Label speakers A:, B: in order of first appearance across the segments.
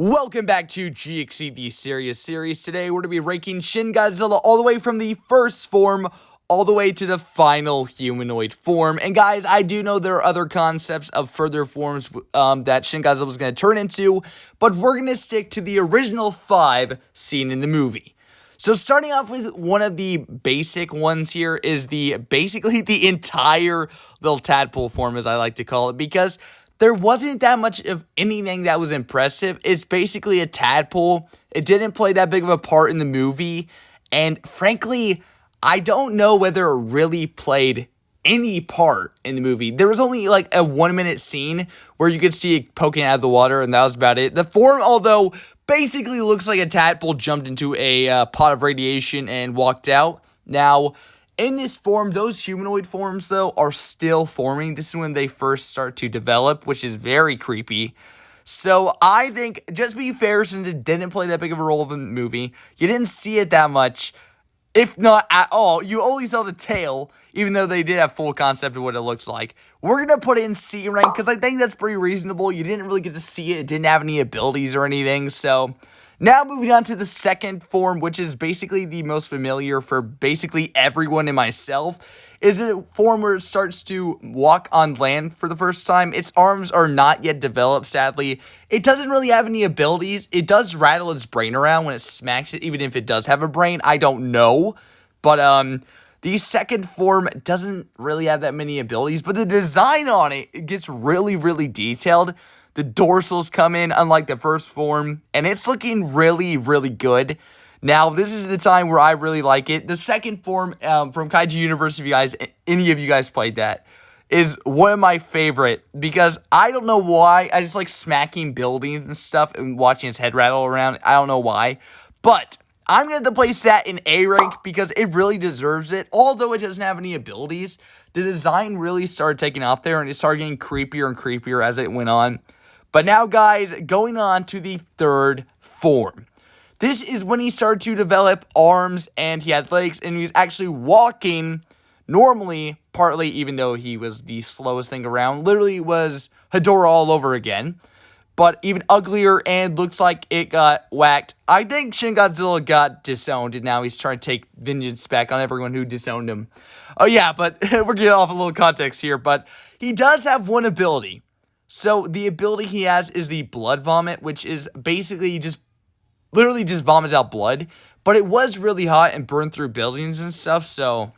A: Welcome back to GXC, the Serious Series. Today, we're going to be ranking Shin Godzilla all the way from the first form all the way to the final humanoid form. And guys, I do know there are other concepts of further forms that Shin Godzilla was going to turn into, but we're going to stick to the original 5 seen in the movie. So starting off with one of the basic ones here is basically the entire little tadpole form, as I like to call it, because there wasn't that much of anything that was impressive. It's basically a tadpole. It didn't play that big of a part in the movie. And frankly, I don't know whether it really played any part in the movie. There was only like a 1-minute scene where you could see it poking out of the water, and that was about it. The form, although, basically looks like a tadpole jumped into a pot of radiation and walked out. Now, in this form, those humanoid forms, though, are still forming. This is when they first start to develop, which is very creepy. So I think, just to be fair, since it didn't play that big of a role in the movie, you didn't see it that much, if not at all. You only saw the tail, even though they did have full concept of what it looks like. We're going to put it in C rank, because I think that's pretty reasonable. You didn't really get to see it. It didn't have any abilities or anything, so now moving on to the second form, which is basically the most familiar for basically everyone and myself, is a form where it starts to walk on land for the first time. Its arms are not yet developed, sadly. It doesn't really have any abilities. It does rattle its brain around when it smacks it, even if it does have a brain. I don't know. But the second form doesn't really have that many abilities, but the design on it gets really, really detailed. The dorsals come in, unlike the first form, and it's looking really, really good. Now, this is the time where I really like it. The second form from Kaiju Universe, if any of you guys played that, is one of my favorite, because I don't know why. I just like smacking buildings and stuff and watching its head rattle around. I don't know why, but I'm going to place that in A rank because it really deserves it. Although it doesn't have any abilities, the design really started taking off there, and it started getting creepier and creepier as it went on. But now, guys, going on to the third form. This is when he started to develop arms, and he had legs, and he was actually walking normally, partly even though he was the slowest thing around. Literally was Hedorah all over again, but even uglier, and looks like it got whacked. I think Shin Godzilla got disowned, and now he's trying to take vengeance back on everyone who disowned him. Oh yeah, but we're getting off a little context here, but he does have one ability. So the ability he has is the blood vomit, which is basically literally just vomits out blood. But it was really hot and burned through buildings and stuff, so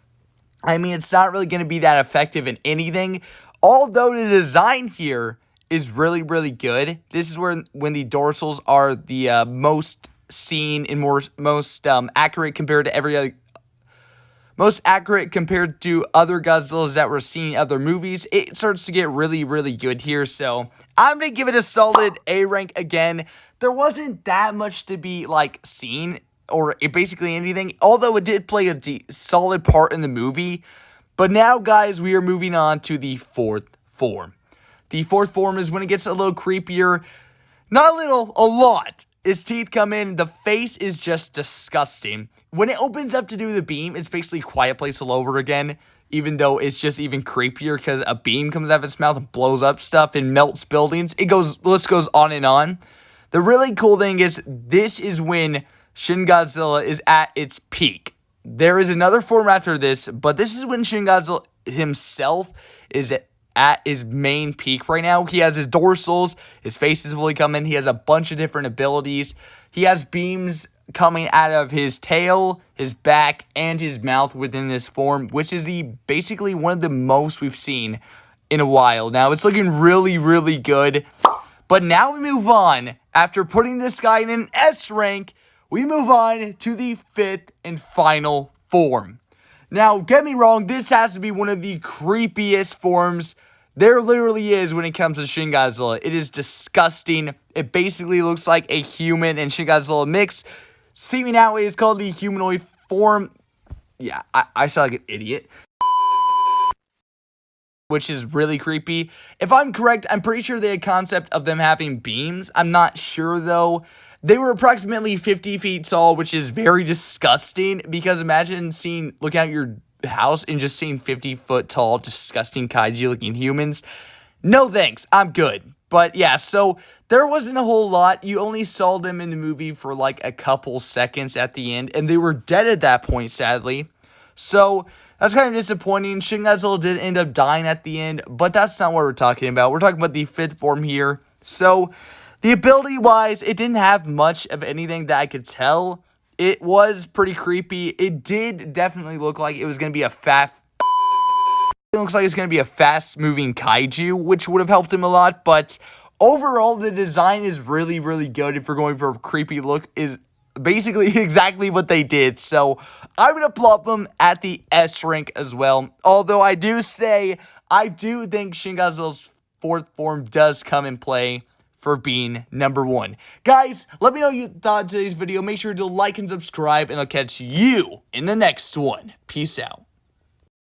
A: I mean, it's not really going to be that effective in anything. Although the design here is really, really good. This is when the dorsals are the most seen and most accurate compared to other Godzillas that we're seeing in other movies. It starts to get really, really good here. So I'm going to give it a solid A rank again. There wasn't that much to be seen or basically anything, although it did play a solid part in the movie. But now, guys, we are moving on to the fourth form. The fourth form is when it gets a little creepier. Not a little, a lot. His teeth come in. The face is just disgusting. When it opens up to do the beam, it's basically Quiet Place all over again, even though it's just even creepier because a beam comes out of its mouth and blows up stuff and melts buildings. The list goes on and on. The really cool thing is this is when Shin Godzilla is at its peak. There is another form after this, but this is when Shin Godzilla himself is at his main peak right now. He has his dorsals, his face is fully coming, he has a bunch of different abilities. He has beams coming out of his tail, his back, and his mouth within this form, which is basically one of the most we've seen in a while. Now, it's looking really, really good. But now we move on. After putting this guy in an S rank, we move on to the fifth and final form. Now, get me wrong, this has to be one of the creepiest forms there literally is when it comes to Shin Godzilla. It is disgusting. It basically looks like a human and Shin Godzilla mix. Seeming that way is called the humanoid form. Yeah, I sound like an idiot. Which is really creepy. If I'm correct, I'm pretty sure they had concept of them having beams. I'm not sure, though. They were approximately 50 feet tall, which is very disgusting. Because imagine looking at your house and just seeing 50-foot tall, disgusting kaiju-looking humans. No thanks, I'm good. But yeah, so there wasn't a whole lot. You only saw them in the movie for like a couple seconds at the end, and they were dead at that point, sadly. So that's kind of disappointing. Shin Godzilla did end up dying at the end, but that's not what we're talking about. We're talking about the fifth form here. So the ability-wise, it didn't have much of anything that I could tell. It was pretty creepy. It did definitely look like it was going to be it looks like it's going to be a fast-moving kaiju, which would have helped him a lot, but overall, the design is really, really good. If you're going for a creepy look, is basically exactly what they did, so I would applaud them at the S rank as well, although I do think Shin Godzilla's fourth form does come in play for being number 1. Guys, let me know what you thought of today's video. Make sure to like and subscribe, and I'll catch you in the next one. Peace out.